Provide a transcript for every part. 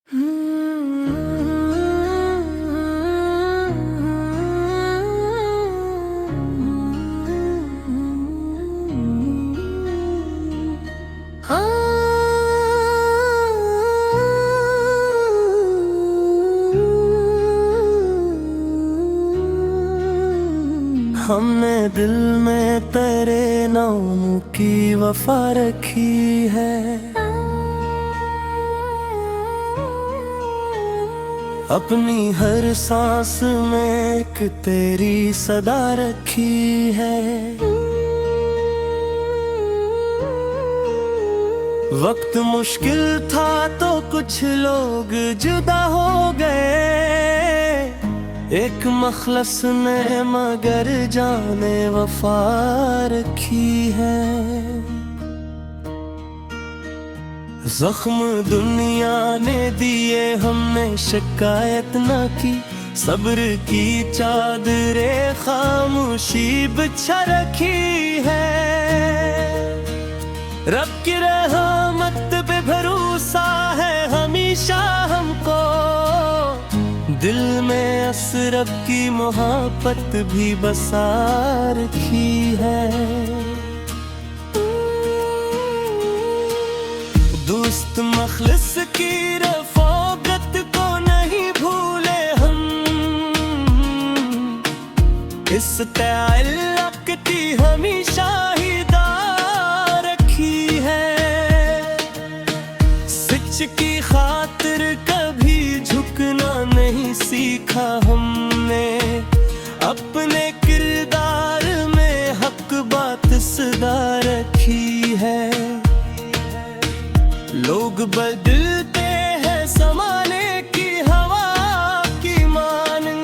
हमने दिल में तेरे नाम की वफा रखी है। अपनी हर सांस में एक तेरी सदा रखी है। वक्त मुश्किल था तो कुछ लोग जुदा हो गए, एक मखलस ने मगर जाने वफा रखी है। जख्म दुनिया ने दिए हमने शिकायत न की, सब्र की चादरे खामोशी बिछा रखी है। रब की रहमत पे भरोसा है हमेशा हमको, दिल में असरब की मोहब्बत भी बसा रखी है। दोस्त मखलिस की रफ़ाकत को नहीं भूले हम, इस ताल्लुक़ की हमेशा ही दार रखी है। सच की खातिर कभी झुकना नहीं सीखा हमने, अपने किरदार में हक बात सदा रखी है। लोग बदलते हैं ज़माने की हवा की मानन,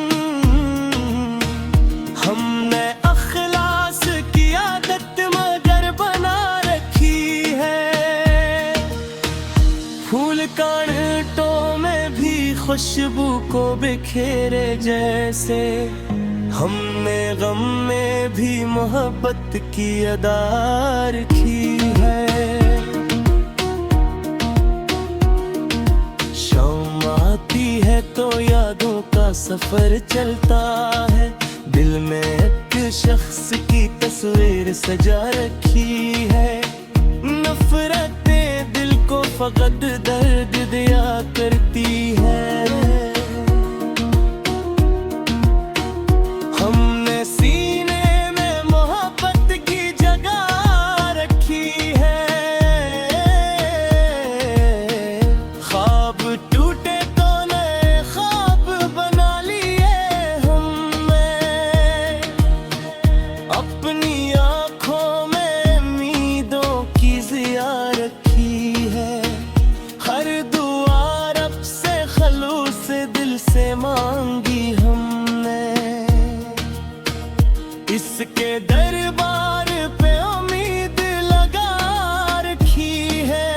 हमने अखलास की आदत मगर बना रखी है। फूल कांटों में भी खुशबू को बिखेरे जैसे, हमने गम में भी मोहब्बत की अदा रखी है। है तो यादों का सफर चलता है, दिल में एक शख्स की तस्वीर सजा रखी है। नफरतें दिल को फकत दर्द दिया करती है, हमने सीने में मोहब्बत की जगह रखी है। ख्वाब टूटे अपनी आँखों में उम्मीदों की ज़िया रखी है। हर दुआ रब से खलूस दिल से मांगी हमने, इसके दरबार पे उम्मीद लगा रखी है।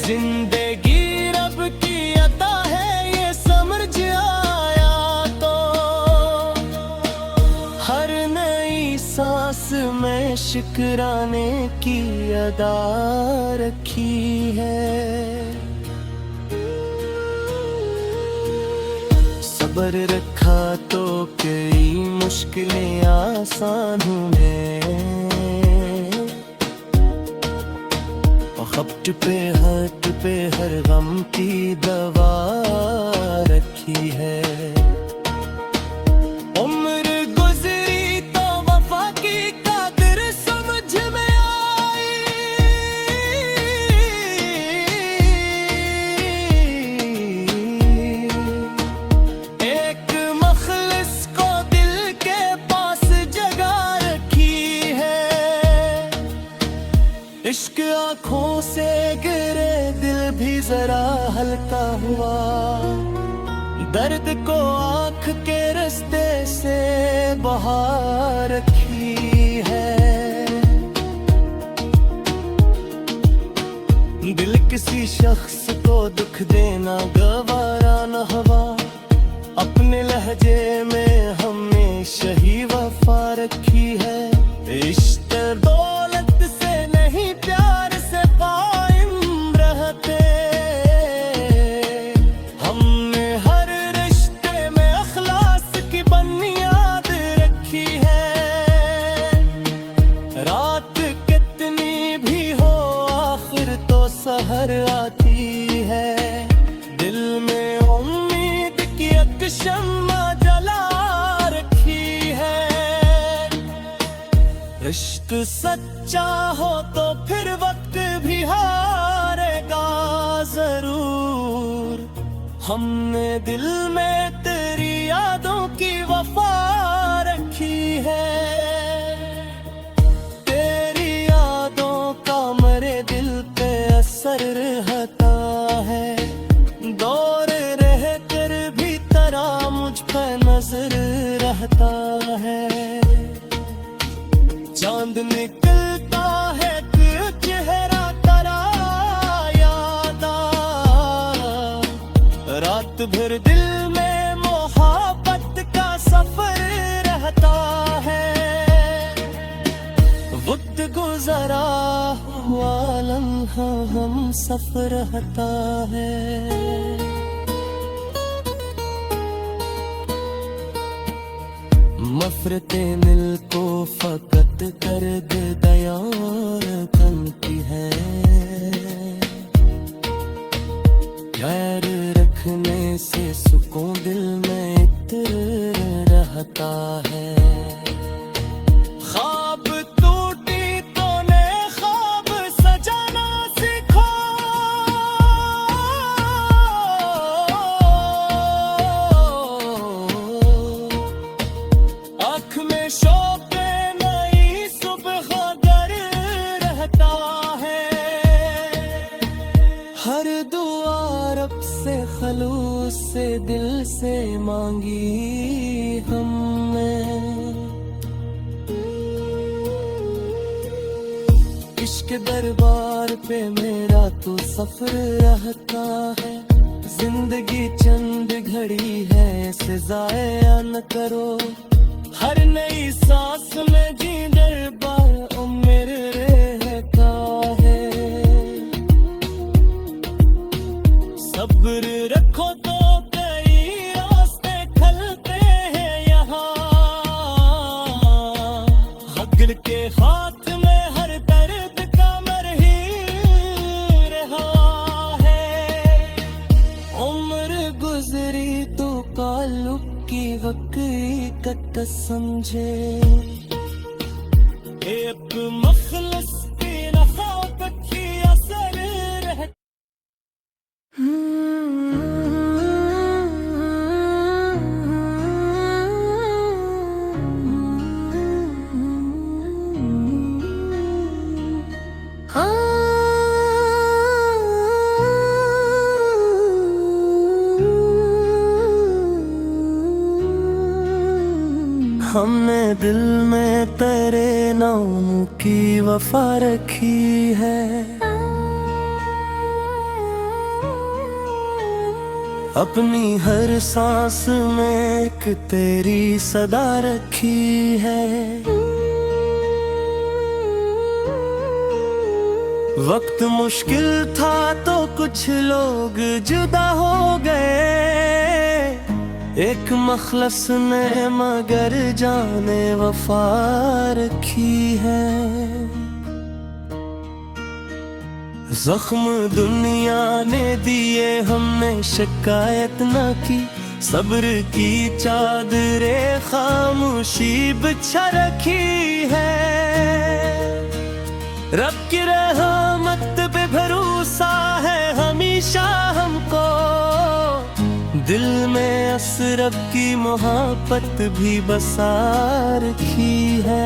जिंदगी रब की अता है ये समझ आया तो, हर नई सांस में शुक्राने की अदा रखी है। सब्र रखा तो कई मुश्किलें आसान हुए, वक्त पे हर गम की दवा रखी है। इश्क आँखों से गिरे दिल भी जरा हल्का हुआ, दर्द को आँख के रास्ते से बहा रखी है। दिल किसी शख्स को दुख देना गवारा न हुआ, अपने लहजे में हमेशा ही वफा रखी है। इश्क दौलत से नहीं प्यार से कायम रहते, सहर आती है। दिल में उम्मीद की एक शम्मा जला रखी है। इश्क सच्चा हो तो फिर वक्त भी हारेगा जरूर। हमने दिल में तेरी यादों की वफा रखी है। तेरी यादों का मेरे दिल पे असर रहता है। दौर रह कर भी तेरा मुझ पे नजर रहता है। चांद निकलता है तो चेहरा तेरा याद आ। रात भर दिल में मोहब्बत का सफर रहता है। वक्त गुजरा हुआ लम्हा हम सफर रहता है। मफरते दिल को फकत दर्द दयार बनती है। गैर रखने से सुकून दिल में इतर रहता है। ख्वाब टूटी तो ने ख्वाब सजाना सीखो। आँख में शौक नई सुबह दर रहता है। हर दुआ रब से खलूस से दिल से मांगी हमने। इश्क दरबार पे मेरा तो सफर रहता है। जिंदगी चंद घड़ी है इसे ज़ाया न करो। हर नई सांस में जी दरबार उम्र रहता है। सब्र रखो तो कई रास्ते खलते हैं यहाँ। हक़ के हाथ में हर दर्द का मरही रहा है। उम्र गुजरी तो ताल्लुक की हकीकत समझे। एक मखलस की नफ़ाकत की असर रह। हमने दिल में तेरे नाम की वफा रखी है। अपनी हर सांस में एक तेरी सदा रखी है। वक्त मुश्किल था तो कुछ लोग जुदा हो गए। एक मखलस ने मगर जाने वफा रखी है। जख्म दुनिया ने दिए हमने शिकायत न की। सब्र की चादरे खामोशी बिछा रखी है। रब की रहमत पे भरोसा है हमेशा हमको। दिल में असरब की मोहब्बत भी बसा रखी है।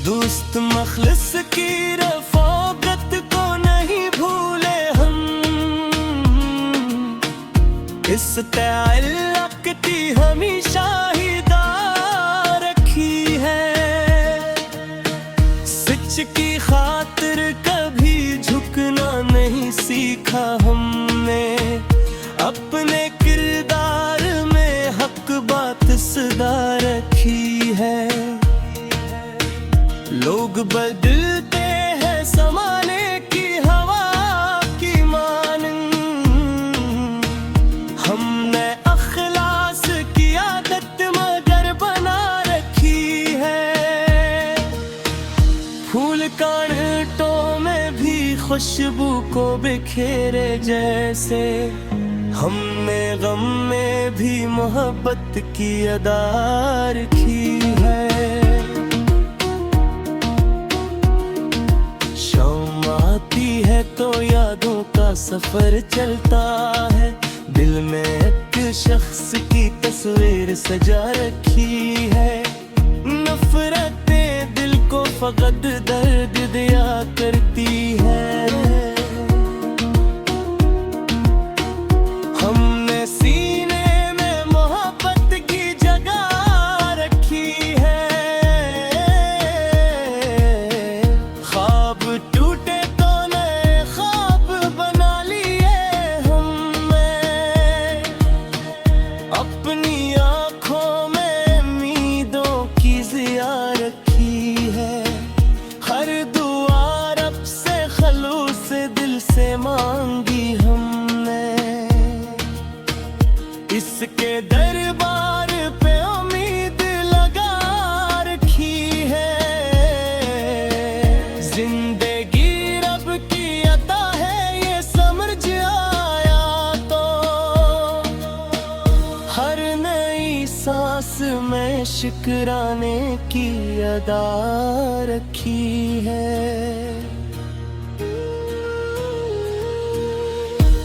दोस्त मखलिस की रफ़ाकत को नहीं भूले हम। इस ताल्लुक़ की हमेशा ही दार रखी है। सच की खातिर कभी झुकना नहीं सीखा हमने। अपने किरदार में हक बात सदा रखी है। लोग बदलते हैं ज़माने की हवा की मानन। हमने अखलास की आदत मगर बना रखी है। फूल कांटों में भी खुशबू को बिखेरे जैसे, हमने गम में भी मोहब्बत की अदा रखी है। शाम आती है तो यादों का सफर चलता है, दिल में एक शख्स की तस्वीर सजा रखी है। नफरतें दिल को फकत दर्द दिया करती है, हमने सीने में मोहब्बत की जगह रखी है। ख्वाब टूटे तो नए ख्वाब बना लिए हमने, अपनी आँखों में उम्मीदों की ज़िया रखी है। हर दुआ रब से खलूस दिल से मांगी हमने, इसके दरबार पे उम्मीद लगा रखी है। जिंदगी रब की अता है ये समझ आया तो, हर नई सांस में शुक्राने की अदा रखी है।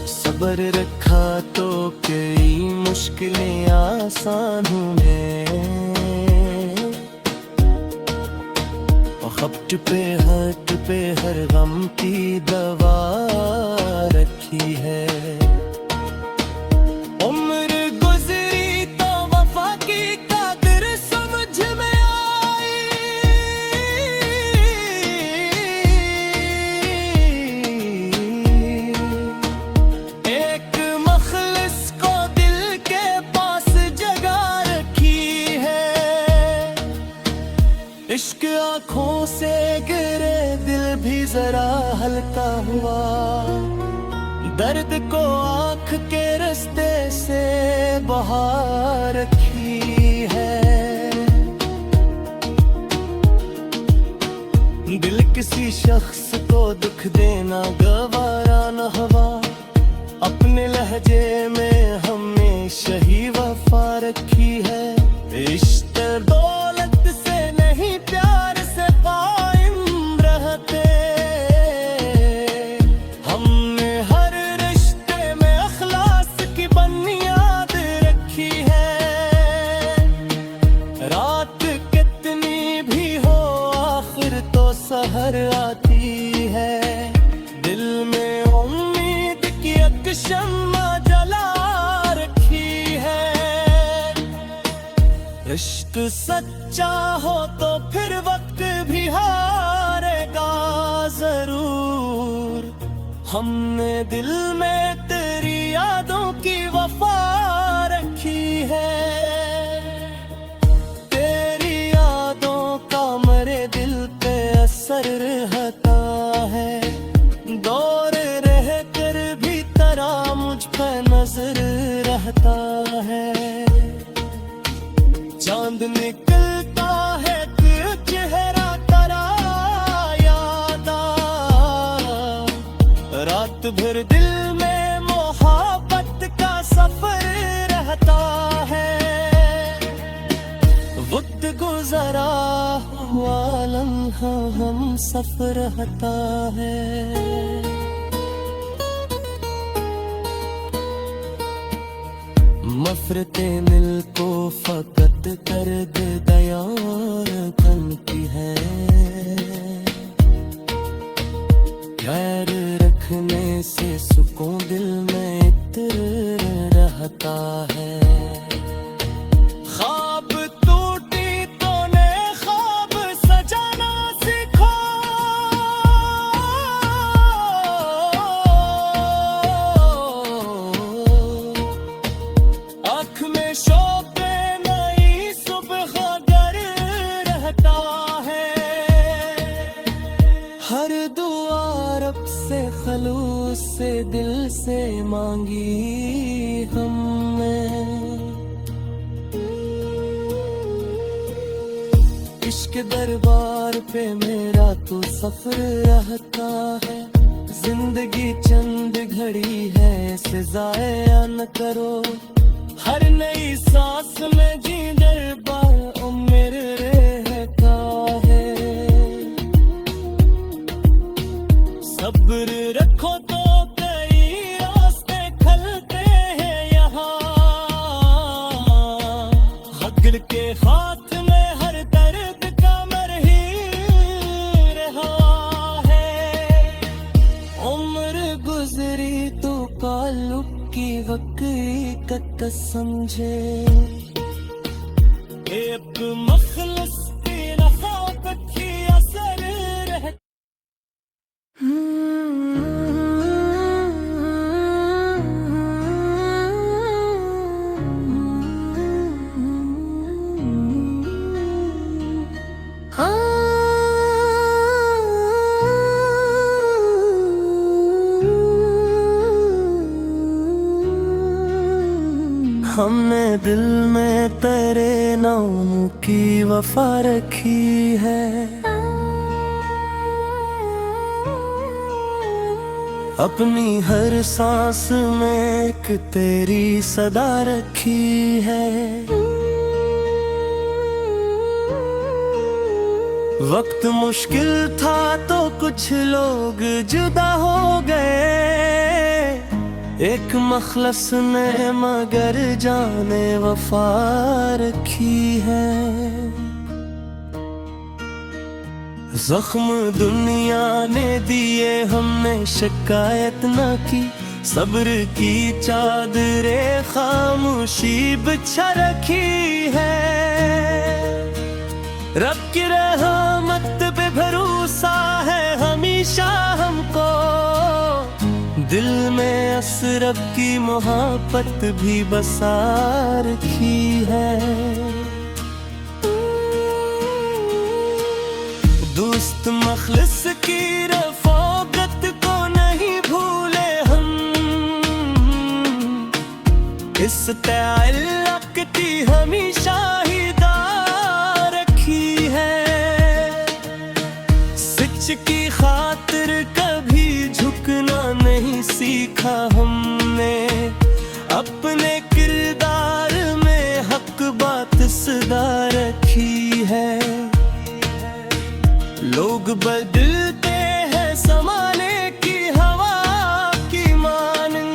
सब्र रखा तो कई मुश्किलें आसान हुए, खप्ट पे हर गम की दवा रखी है। उम्र गुजरी तो वफा की कदर समझ में आई, एक मखलिस को दिल के पास जगह रखी है। इश्क आँखों से गिरे दिल भी जरा हल्का हुआ, दर्द को आँख के रास्ते से बहा रखी है। दिल किसी शख्स को दुख देना गवारा न हुआ, अपने लहजे में हमेशा ही वफा रखी है। इश्क दौलत से नहीं प्यार से कायम रहते, हमने हर रिश्ते में अखलास की बुनियाद रखी है। रात कितनी भी हो आखिर तो सहर आती है, दिल में उम्मीद की एक शम्मा जला रखी है। इश्क सच्चा हो तो फिर वक्त भी हारेगा जरूर, हमने दिल में तेरी यादों की वफा रखी है। तेरी यादों का मेरे दिल पे असर रहता है, दौर रह कर भी तेरा मुझ पे नजर रहता है। चांद निकलता है तो चेहरा तेरा याद आ, रात भर दिल में मोहब्बत का सफर रहता है। वक्त गुजरा हुआ लम्हा हम सफर रहता है। मफरतें दिल को फकत दर्द दयार बनती है, खैर रखने से सुकून दिल में इतर रहता है। ख्वाब टूटी तो नए ख्वाब सजाना सीखो, आँख में शौक नई सुबह गर रहता है। हर दुआ रब से खलूस से दिल से मांगी हमने, इश्क दरबार पे मेरा का तो सफर रहता है। जिंदगी चंद घड़ी है, इसे ज़ाया न करो। हर नई सांस में जी दरबार उम्र रहता है। सब्र रखो तो कई रास्ते खलते हैं यहाँ। हक़ के हाथ में हर दर्द का मरही रहा है। उम्र गुजरी तो कालुक की हकीकत समझे। एक मखलस की नफ़ाकत की असर रह। हमने दिल में तेरे नाम की वफा रखी है। अपनी हर सांस में एक तेरी सदा रखी है। वक्त मुश्किल था तो कुछ लोग जुदा हो गए। एक मखलस ने मगर जाने वफा रखी है। जख्म दुनिया ने दिए, हमने शिकायत न की। सब्र की चादरे खामोशी बिछा रखी है। रब की रहमत पे भरोसा है हमेशा हमको। दिल में असरब की मोहब्बत भी बसा रखी है। दोस्त मखलिस की रफ़ाकत को नहीं भूले हम। इस ताल्लुक़ की हमेशा ही दार रखी है। सच की खातिर कभी झुकना नहीं सीखा हमने। अपने किरदार में हक बात सदा रखी है। लोग बदलते हैं ज़माने की हवा की मानन।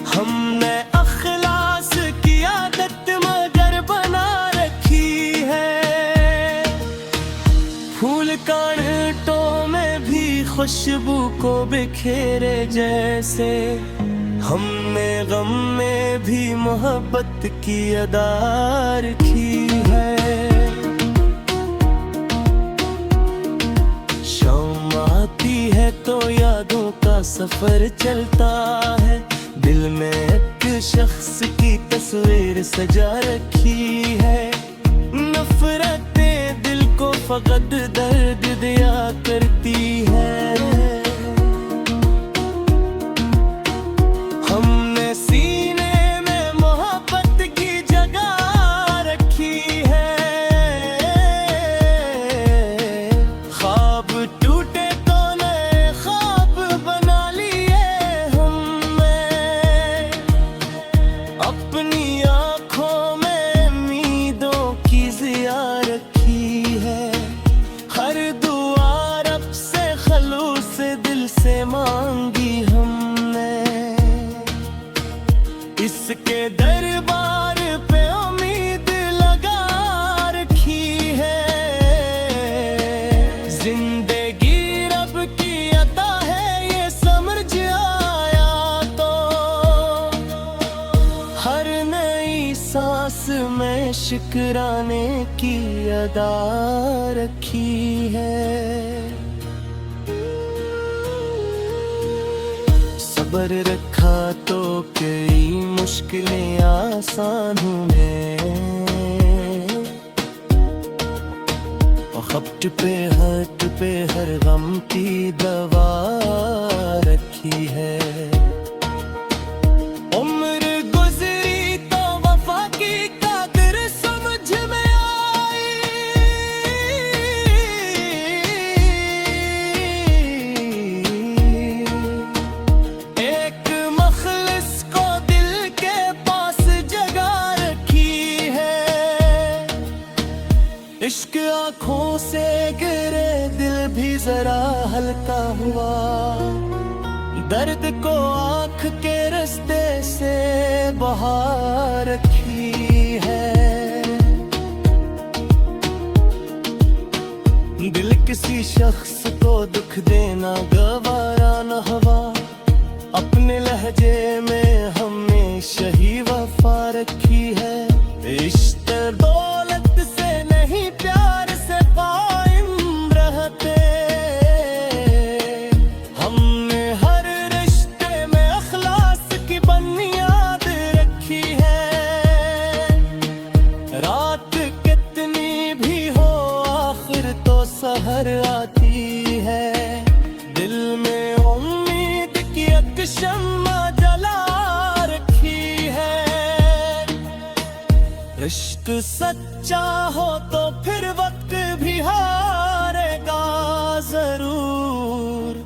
हमने अखलास की आदत मगर बना रखी है। फूल कांटों में भी खुशबू को बिखेरे जैसे। हमने गम में भी मोहब्बत की अदा रखी है। शाम आती है तो यादों का सफर चलता है। दिल में एक शख्स की तस्वीर सजा रखी है। नफरतें दिल को फकत दर्द दिया करती है। हमने सीने में मोहब्बत की जगह रखी है। ख्वाब टूटे तो नए ख्वाब बना लिए हमने। अपनी आँखों में उम्मीदों की ज़िया रखी है। हर दुआ रब से खलूस दिल से मांगी हमने। इसके दरबार पे उम्मीद लगा रखी है। जिंदगी रब की अता है ये समझ आया तो। हर नई सांस में शुक्राने की अदा रखी है। सब्र रखा तो कई मुश्किलें आसान हुए। खप्ट पे हर गम की दवा रखी है। उम्र गुजरी तो वफा की कदर समझ में आई। भी जरा हल्का हुआ, दर्द को आँख के रास्ते से बहा रखी है। दिल किसी शख्स को दुख देना गवारा न हवा, अपने लहजे में हमेशा ही वफा रखी है। इश्क दौलत से नहीं प्यार से कायम रहते, हमने हर रिश्ते में अखलास की बुनियाद रखी है। रात कितनी भी हो आखिर तो सहर आती है, दिल में उम्मीद की एक शम्मा जला रखी है। इश्क सच्चा हो तो फिर वक्त भी हारेगा जरूर,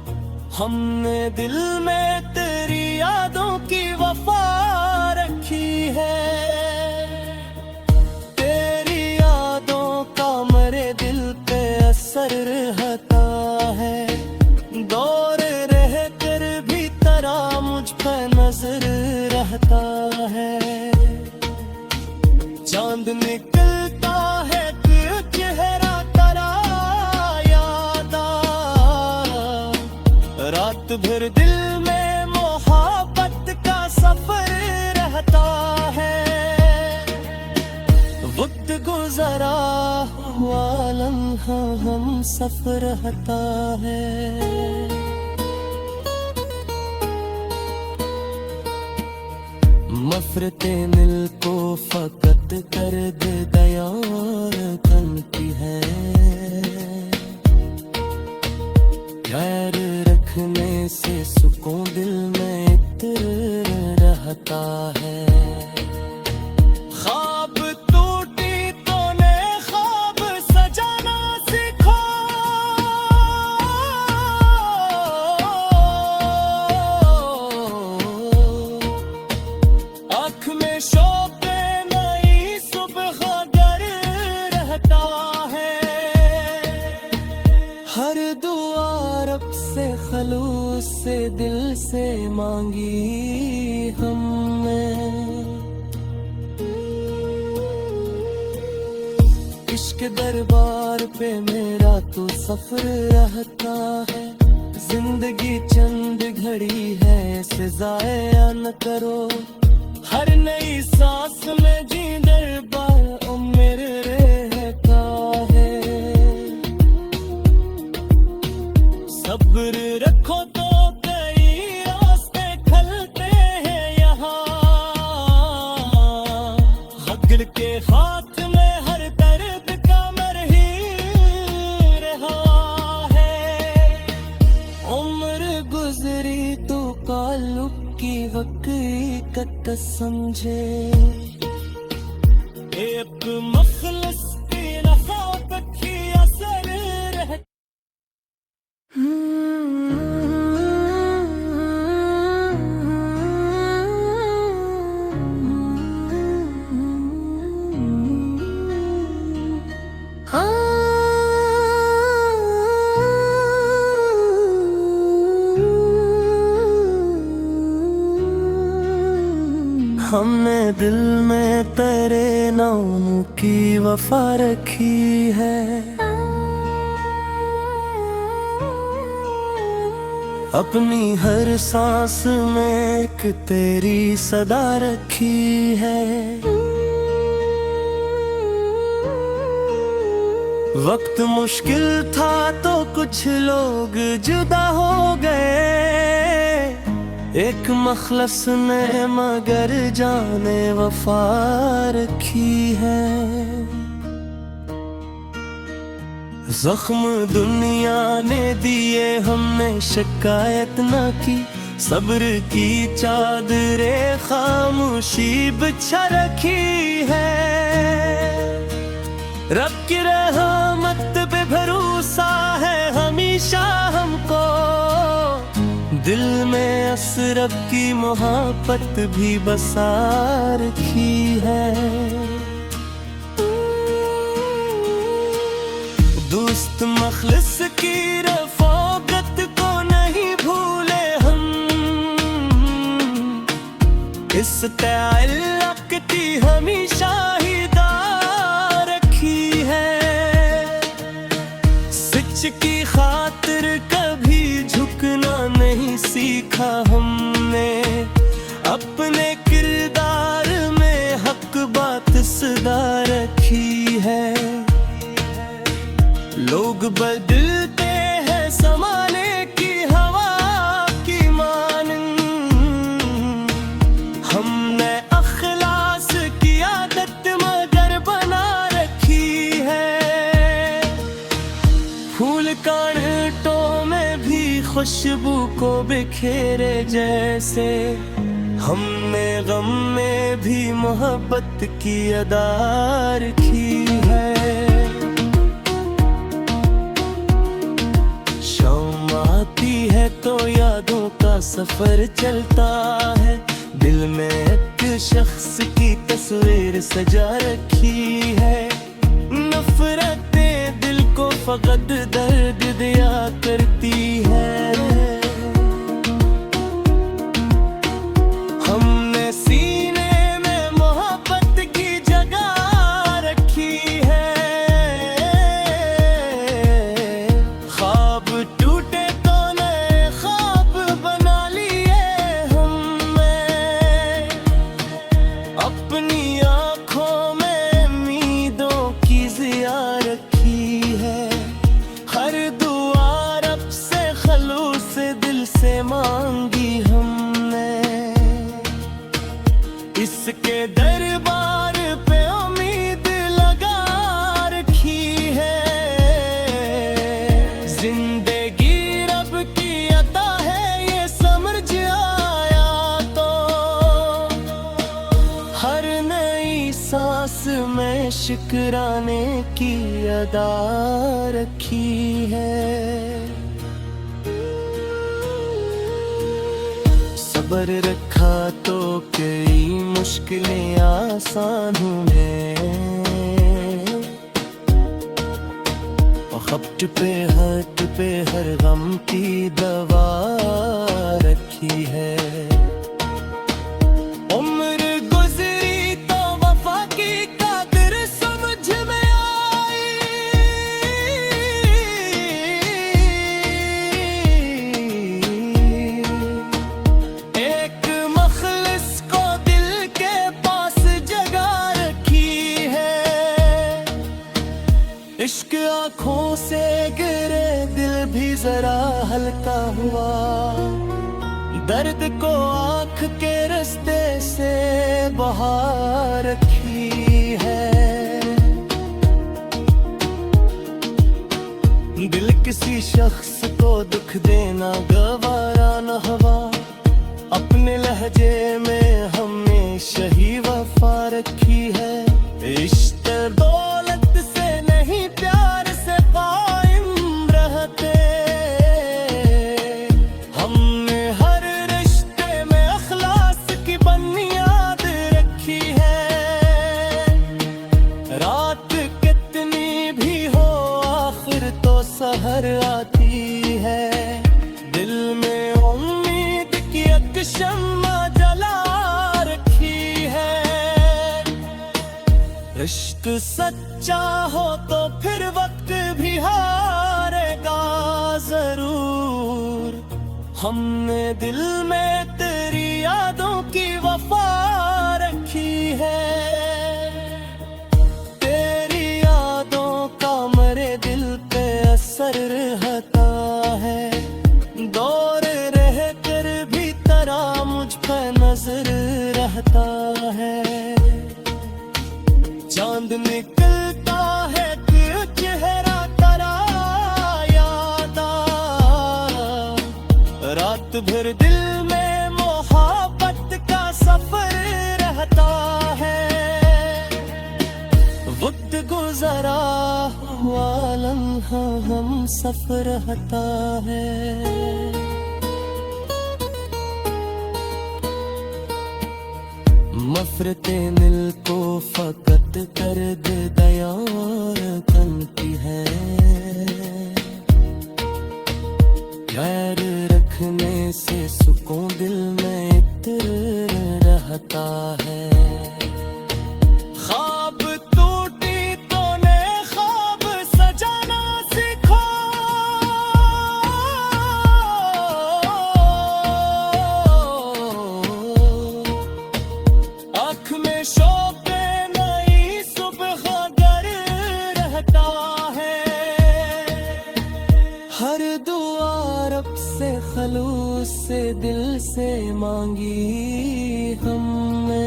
हमने दिल में तेरी यादों की वफा रखी है। तेरी यादों का मेरे दिल पे असर रहता है, दौर रह कर भी तेरा मुझ पर नजर रहता है। चांद निकलता है तो चेहरा तेरा याद आ, रात भर दिल में मोहब्बत का सफर रहता है। वक्त गुजरा हुआ लम्हा हम सफर रहता है। मफरते दिल को फकत कर दे दयार तन की है, गैर रखने से सुकून दिल में इतर रहता है। ख्वाब टूटी तो ने ख्वाब सजाना सीखो, आँख में शौक़ नई सुबह गर रहता है। हर दुआ रब से खलूस से दिल से मांगी हमने, इश्क दरबार पे मेरा तो सफर रहता है। जिंदगी चंद घड़ी है इसे ज़ाया न करो, हर नई सांस में जी दरबार उम्र रहता है। सब्र रखो तो कई रास्ते खलते हैं यहाँ, हक़ के हाथ में हर दर्द का मरही रहा है। उम्र गुजरी तो कालुक की वक़्त समझे, एक मखलस की रफ़ाक़त की असर रहता। हमने दिल में तेरे नाम की वफा रखी है, अपनी हर सांस में एक तेरी सदा रखी है। वक्त मुश्किल था तो कुछ लोग जुदा हो गए, एक मखलस ने मगर जाने वफा रखी है। जख्म दुनिया ने दिए हमने शिकायत न की, सब्र की चादरे खामोशी बिछा रखी है। रब की रहमत पे भरोसा है हमेशा हमको, दिल में असरब की मोहब्बत भी बसा रखी है। दोस्त दोस्त मखलिस की रफ़ाकत को नहीं भूले हम, इस तअल्लुक़ की हमेशा हिदायत रखी है। सच की खातिर कभी झुकना नहीं सीखा हमने, अपने किरदार में हक बात सदा रखी है। लोग बदलते हैं ज़माने की हवा की मानन, हमने अखलास की आदत मगर बना रखी है। फूल कांटों में भी खुशबू को बिखेरे जैसे, हमने गम में भी मोहब्बत की अदा रखी है। शाम आती है तो यादों का सफर चलता है, दिल में एक शख्स की तस्वीर सजा रखी है। नफरतें दिल को फकत दर्द दिया करती है, हमने सीने में मोहब्बत की जगह रखी है। ख्वाब टूटे तो नए ख्वाब बना लिए हमने, अपनी आँखों में उम्मीदों की ज़िया रखी है। हर दुआ रब से खलूस दिल से मांगी हमने, इसके दरबार पे उम्मीद लगा रखी है। जिंदगी रब की अता है ये समझ आया तो, हर नई सांस में शुक्राने की अदा रखी है। सब्र रखा तो कई मुश्किलें आसान हुए, खप्ट पे हट पे हर गम की दवा रखी है। उम्र गुजरी तो वफा की कदर समझ में आई, एक मखलिस को दिल के पास जगह रखी है। इश्क आँखों से गिरे दिल भी जरा हल्का हुआ, दर्द को आँख के रास्ते से बहा रखी है। दिल किसी शख्स को दुख देना गवारा न हवा, अपने लहजे में हमेशा ही वफा रखी है। इश्क दौलत से नहीं प्यार से कायम रहते, हमने हर रिश्ते में अखलास की बुनियाद रखी है। रात कितनी भी हो आखिर तो सहर आती है, दिल में उम्मीद की एक शम्मा जला रखी है। इश्क सच्चा हो तो फिर वक्त भी हारेगा जरूर, हमने दिल में तेरी यादों की वफा रखी है। तेरी यादों का मेरे दिल पे असर रहता है, दौर रह कर भी तेरा मुझ पे नजर रहता है। चांद निकलता है कि चेहरा तेरा याद आ, रात भर दिल में मोहब्बत का सफर रहता है। वक्त गुजरा हुआ लम्हा हम सफर रहता है। मफरते दिल को फकत कर दे दया तन की है, खैर रखने से सुकून दिल में इत्र रहता है। ख्वाब टूटी तो ने ख्वाब सजाना सीखो, आँख में शौक नई सुबह गर रहता है। हर दुआ रब से खलूस से दिल से मांगी हमने,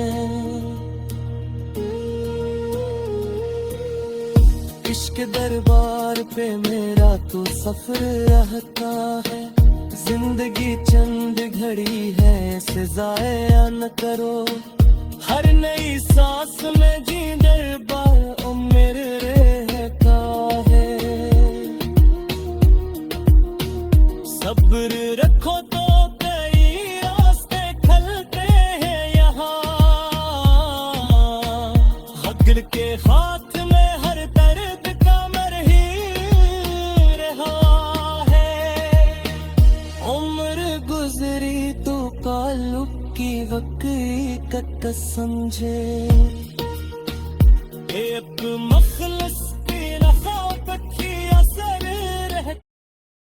इश्क दरबार पे मेरा तो सफर रहता है। जिंदगी चंद घड़ी है, इसे ज़ाया न करो। हर नई सांस में जी दरबार ओ मेरे रहता है। सब्र रखो तो कई रास्ते खलते हैं यहाँ, हक़ के हाथ में हर दर्द का मरही रहा है। उम्र गुजरी तो कालुक की वक़्त समझे।